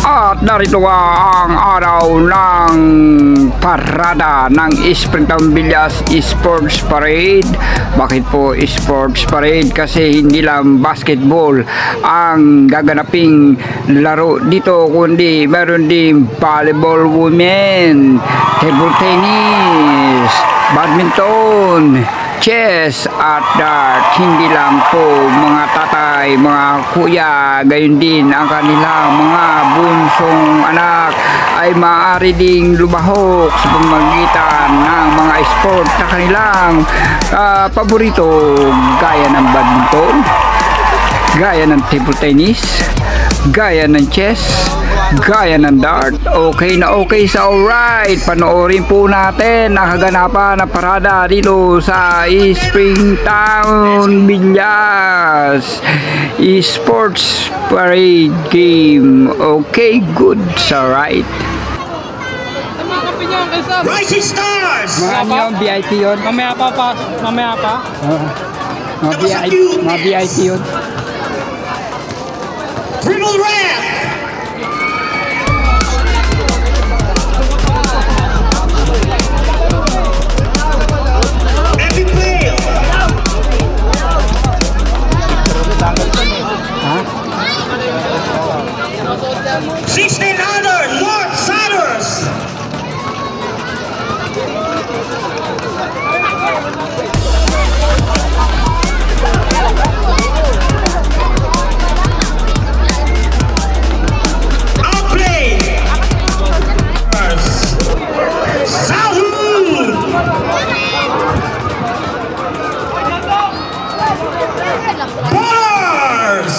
At narito nga ang araw ng parada ng Springtown Villas Sports Parade. Bakit po Sports Parade? Kasi hindi lang basketball ang gaganaping laro dito, kundi meron din volleyball women, table tennis, badminton, chess at dart. Hindi lang po mga tatay, mga kuya, gayon din ang kanilang mga bunsong anak ay maaari ding lumahok sa pamamagitan ng mga sport na kanilang paborito, gaya ng badminton, gaya ng table tennis, gaya ng chess, gaya ng dart. Okay na okay sa alright. Panoorin po natin ang kaganapan ng parada dito sa Springtown Villas Sports Parade Game. Okay, good. Alright. Rising Stars! Mga yun, VIP yun? Mamaya pa. Mga VIP yun. Triple Red! Every player! Ha? 1600 North Siders! Outplayed! Southwood! Bars!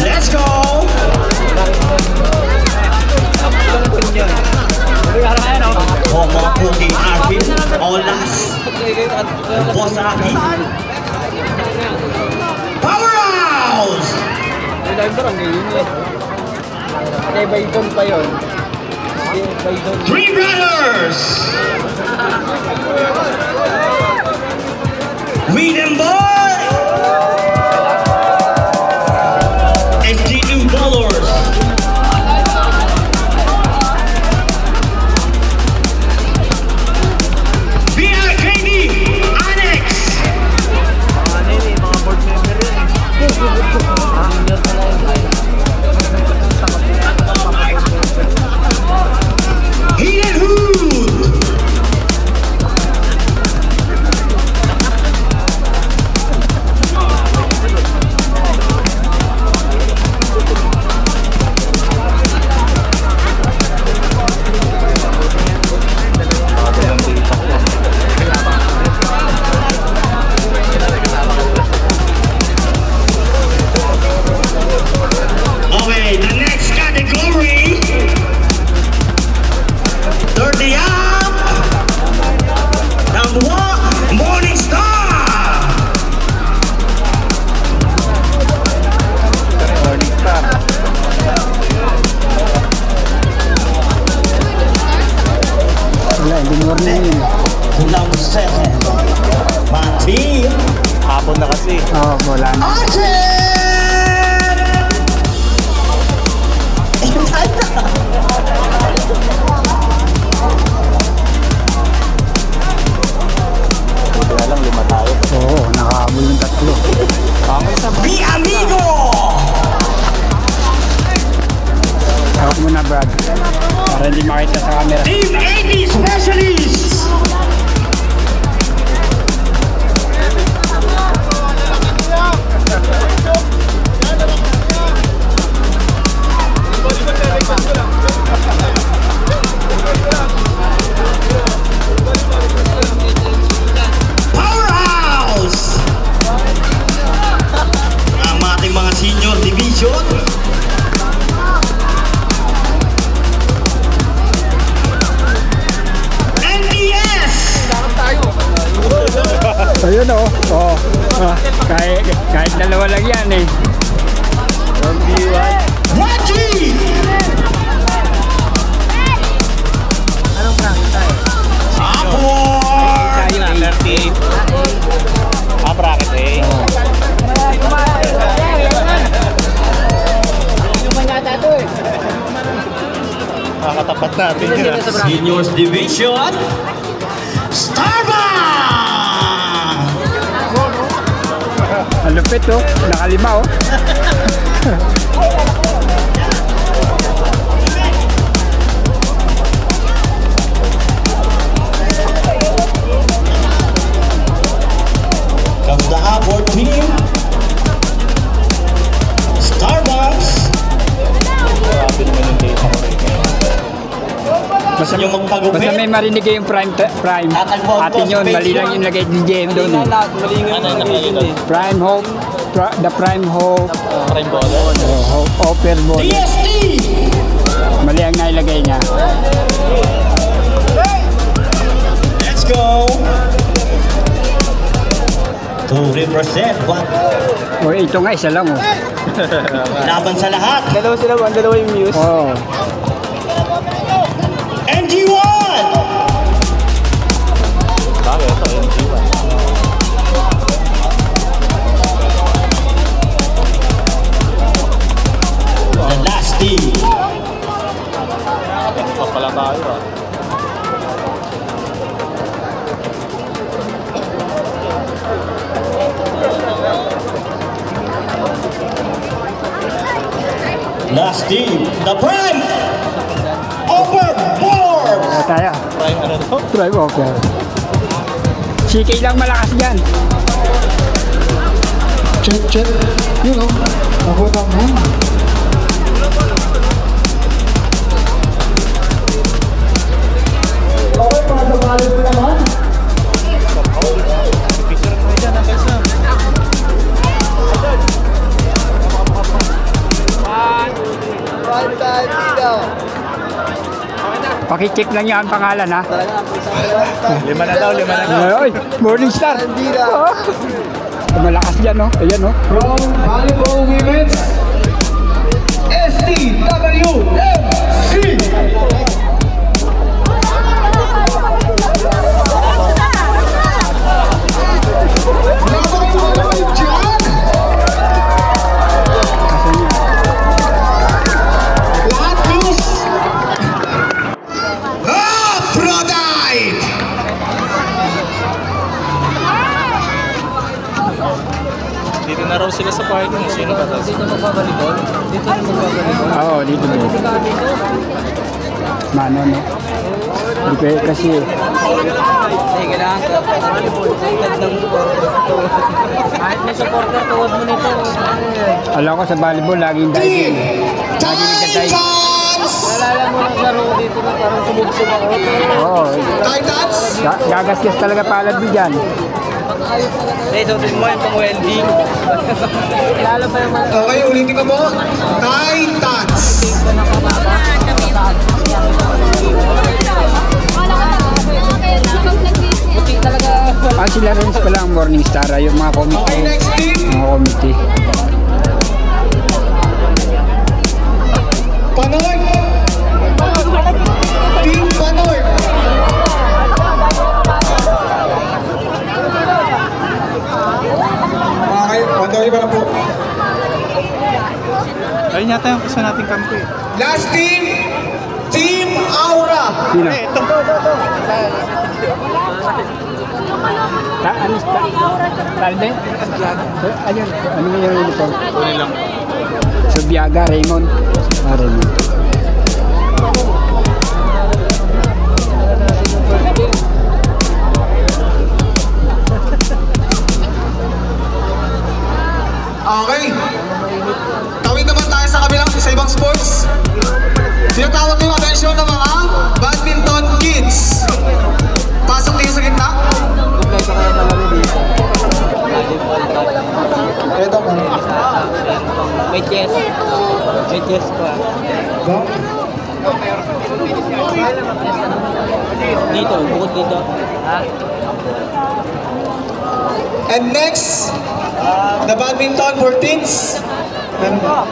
Let's go! Oh, mga puting Arvin, Olas, Boss Aki, Powerhouse! Three Brothers! Read them, boy! SG2 Ballers! VRKD Annex! Hidden Hood! Okay, the next category, 30 up, number 1, Morning Star. Wala, hindi mo rin yun. Number 7, Mati. Hapon na kasi. Oo, wala na. Archie! Kaya lang 5 tayo. Oo, nakahabol yung 3. Mi Amigo! Hawak mo na, Brad. Para hindi makita sa camera. Team 80 Specialists! Senior Division. NDS. Ayun o. Oh. Kahit dalawa lang yan eh. 1v1. Raji. Anong practice tayo? Apor. Tayo na, 38. Bracket eh. Makakatapat natin yun. Seniors Division. Starbucks. Ang lupit oh. Nakalima oh. Comes the Apor team. Starbucks. Grabe naman yung data ko rin. Basta, Yung magpagupit. basta may marinig kayong prime. Atin yun. Mali lang yung lagay ni GM doon eh. Ano yung nakalagay doon? Prime Hope. The Prime Hope. Prime baller. Offer ball. DST. Mali ang nailagay niya. Let's go. To represent what? O ito nga, isa lang oh. Laban sa lahat. Dalawa sila ba? Dalawa yung muse. Oh. NG1. Bakit? Ito yung G1. The last team. Pa pala tayo ah. Last team. The Prime. Overboard. Tayo. Prime ano to? Prime Offer. CK lang malakas dyan. Check. Yun o. Ako naman. Okay, para sa balik mo naman. Picture mo dyan, ang guys na. Pakicheck lang yan ang pangalan ha. 5 na daw. Ay, Morning Star. Oh. Malakas dyan oh. Ayan oh. From Volleyball Women's STWMC. Dito na raw sila sa parking. Sino ba daw? Dito magbabalibol? Dito na magbabalibol? Oo, dito din. Mano no. Hindi pwede kasi Hindi, kailangan ka. Volleyball, tagtag ng supporter. Kahit may supporter, tuwad mo nito. alam ko sa volleyball laging diving. Laging nagka-dive. Nalala mo ng laro dito na parang sumugsog ako. Oo. Gagasgas talaga palad mo dyan. Hindi, sutin mo yung pang-welding. Lalo pa yung mga... Okay, ulitin ko mo. Titans. Puti talaga. Sila rin pala ang Morning Star. Yung mga Okay, committee. next team. Mga committee. Panoy. Team Panoy. Okay, Panoy ba na po? Ayun yata yung gusto nating kampi. Last team, Team Aura. Sino? Ito. Ano? Talde? Ayun. Ano yung uniform? Kunin lang. Subiaga, Raymond. Raymond. Okay. Tawid naman tayo sa kabilang sa ibang sports. Tinatawag yung atensyon ng mga badminton kids. Pasok din sa gitna. Kompleto kaya talaga dito. Ito mo. May chess. May chess pa. Dito, bukod dito. Ha? And next, the badminton for teens. Meron ba?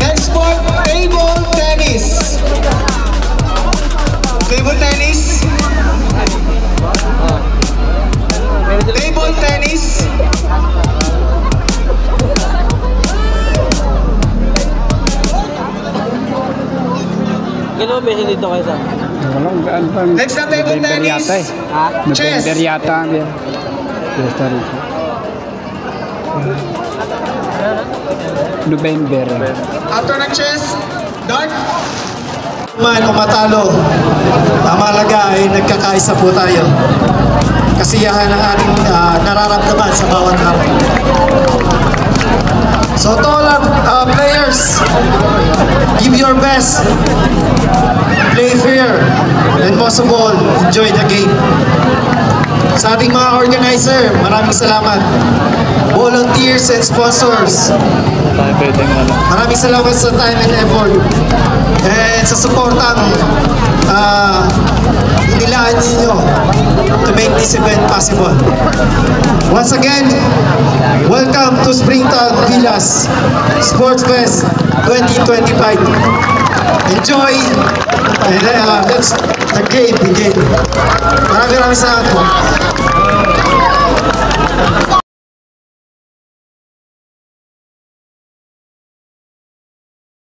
Next sport, table tennis. Table tennis. Table tennis. Kailan ba besi dito kayo sa? Walang gaan pa. Next na table tennis. Yata eh. Ha? Chess. November yata. Costa Rica. November. After ng chess, dart. Man o matalo, ang mahalaga ay nagkakaisa po tayo. Kasiyahan ang ating nararamdaman sa bawat araw. So to all our players, give your best, play fair, and most of all, enjoy the game. Sa ating mga organizer, maraming salamat. Volunteers and sponsors, maraming salamat sa time and effort. And sa supportang inilaan ninyo to make this event possible. Once again, welcome to Springtown Villas Sports Fest 2025. Enjoy and let's the game begin. Maraming salamat po.